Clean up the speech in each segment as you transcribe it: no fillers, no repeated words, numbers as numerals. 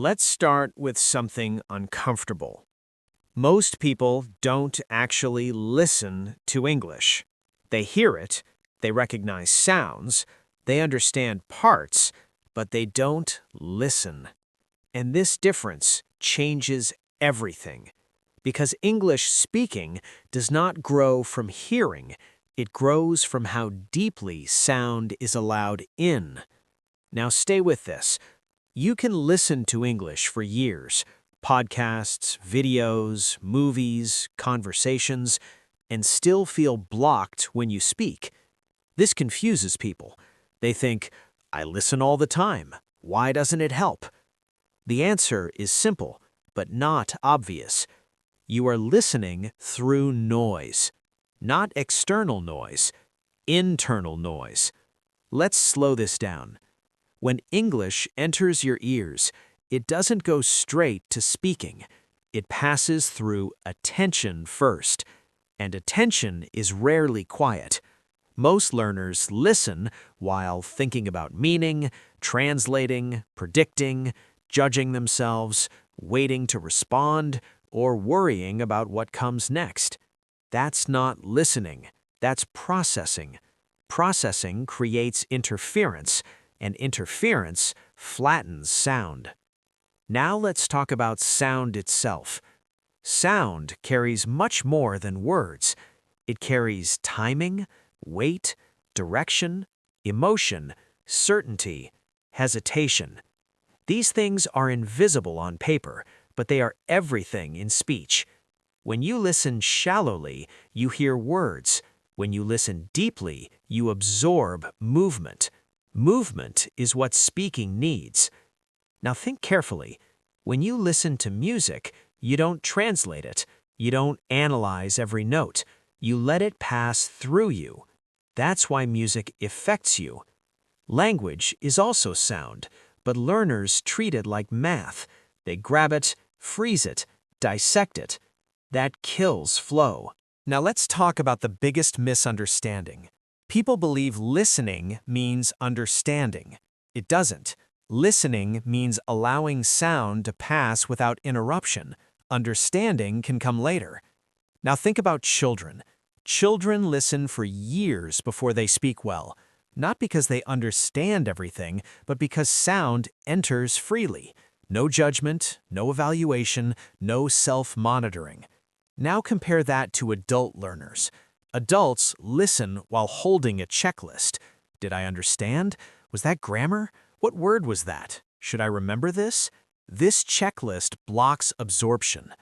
Let's start with something uncomfortable. Most people don't actually listen to English. They hear it, they recognize sounds, they understand parts, but they don't listen. And this difference changes everything. Because English speaking does not grow from hearing, it grows from how deeply sound is allowed in. Now stay with this. You can listen to English for years, podcasts, videos, movies, conversations, and still feel blocked when you speak. This confuses people. They think, I listen all the time. Why doesn't it help? The answer is simple, but not obvious. You are listening through noise, not external noise, internal noise. Let's slow this down. When English enters your ears, it doesn't go straight to speaking. It passes through attention first, and attention is rarely quiet. Most learners listen while thinking about meaning, translating, predicting, judging themselves, waiting to respond, or worrying about what comes next. That's not listening, that's processing. Processing creates interference, and interference flattens sound. Now let's talk about sound itself. Sound carries much more than words. It carries timing, weight, direction, emotion, certainty, hesitation. These things are invisible on paper, but they are everything in speech. When you listen shallowly, you hear words. When you listen deeply, you absorb movement. Movement is what speaking needs. Now think carefully. When you listen to music, you don't translate it. You don't analyze every note. You let it pass through you. That's why music affects you. Language is also sound, but learners treat it like math. They grab it, freeze it, dissect it. That kills flow. Now let's talk about the biggest misunderstanding. People believe listening means understanding. It doesn't. Listening means allowing sound to pass without interruption. Understanding can come later. Now think about children. Children listen for years before they speak well, not because they understand everything, but because sound enters freely. No judgment, no evaluation, no self-monitoring. Now compare that to adult learners. Adults listen while holding a checklist. Did I understand? Was that grammar? What word was that? Should I remember this? This checklist blocks absorption.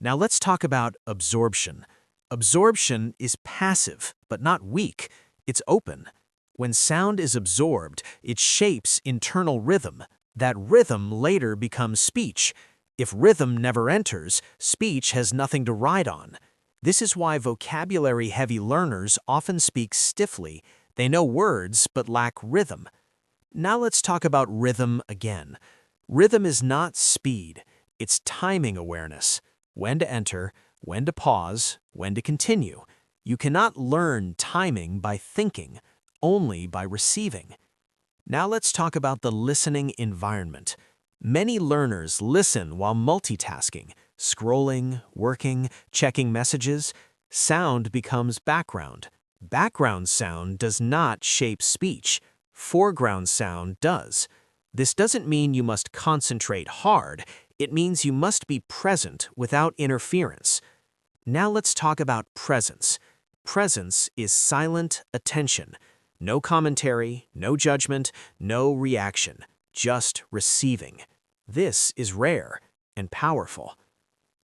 Now let's talk about absorption. Absorption is passive, but not weak. It's open. When sound is absorbed, it shapes internal rhythm. That rhythm later becomes speech. If rhythm never enters, speech has nothing to ride on. This is why vocabulary-heavy learners often speak stiffly. They know words but lack rhythm. Now let's talk about rhythm again. Rhythm is not speed, it's timing awareness. When to enter, when to pause, when to continue. You cannot learn timing by thinking, only by receiving. Now let's talk about the listening environment. Many learners listen while multitasking, scrolling, working, checking messages. Sound becomes background. Background sound does not shape speech. Foreground sound does. This doesn't mean you must concentrate hard. It means you must be present without interference. Now let's talk about presence. Presence is silent attention. No commentary, no judgment, no reaction, just receiving. This is rare and powerful.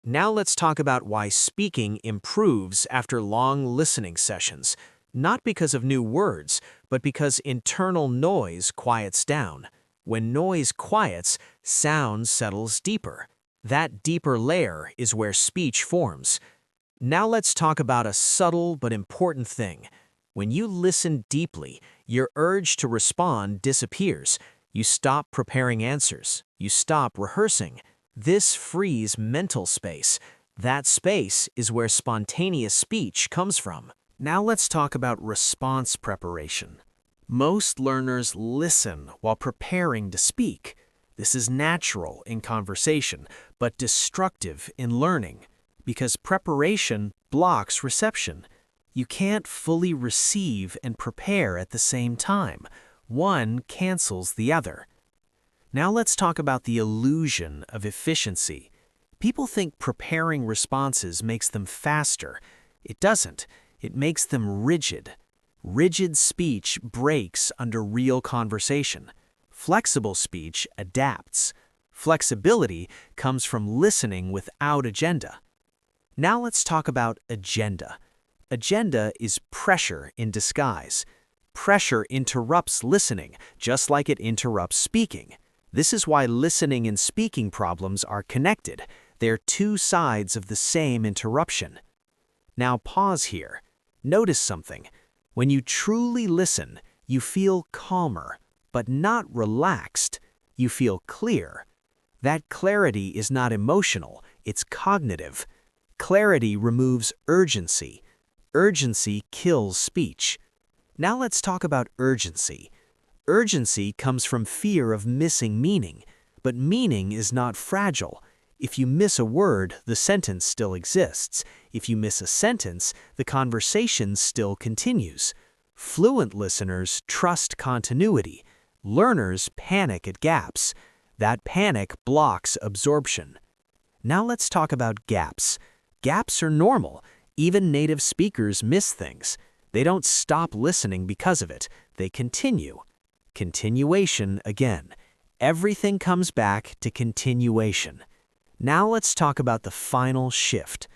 Now let's talk about why speaking improves after long listening sessions, not because of new words, but because internal noise quiets down. When noise quiets, sound settles deeper. That deeper layer is where speech forms. Now let's talk about a subtle but important thing. When you listen deeply, your urge to respond disappears. You stop preparing answers. You stop rehearsing. This frees mental space. That space is where spontaneous speech comes from. Now let's talk about response preparation. Most learners listen while preparing to speak. This is natural in conversation, but destructive in learning, because preparation blocks reception. You can't fully receive and prepare at the same time. One cancels the other. Now let's talk about the illusion of efficiency. People think preparing responses makes them faster. It doesn't. It makes them rigid. Rigid speech breaks under real conversation. Flexible speech adapts. Flexibility comes from listening without agenda. Now let's talk about agenda. Agenda is pressure in disguise. Pressure interrupts listening, just like it interrupts speaking. This is why listening and speaking problems are connected. They're two sides of the same interruption. Now pause here. Notice something. When you truly listen, you feel calmer, but not relaxed. You feel clear. That clarity is not emotional, it's cognitive. Clarity removes urgency. Urgency kills speech. Now let's talk about urgency. Urgency comes from fear of missing meaning, but meaning is not fragile. If you miss a word, the sentence still exists. If you miss a sentence, the conversation still continues. Fluent listeners trust continuity. Learners panic at gaps. That panic blocks absorption. Now let's talk about gaps. Gaps are normal. Even native speakers miss things. They don't stop listening because of it. They continue. Continuation again. Everything comes back to continuation. Now let's talk about the final shift.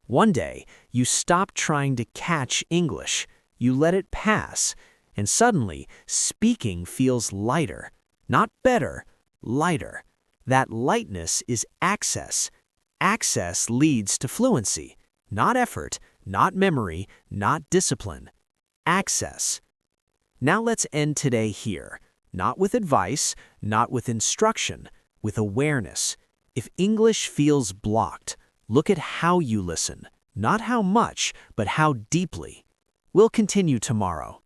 One day, you stop trying to catch English. You let it pass, and suddenly, speaking feels lighter. Not better, lighter. That lightness is access. Access leads to fluency. Not effort, not memory, not discipline. Access. Now let's end today here. Not with advice, not with instruction, with awareness. If English feels blocked, look at how you listen. Not how much, but how deeply. We'll continue tomorrow.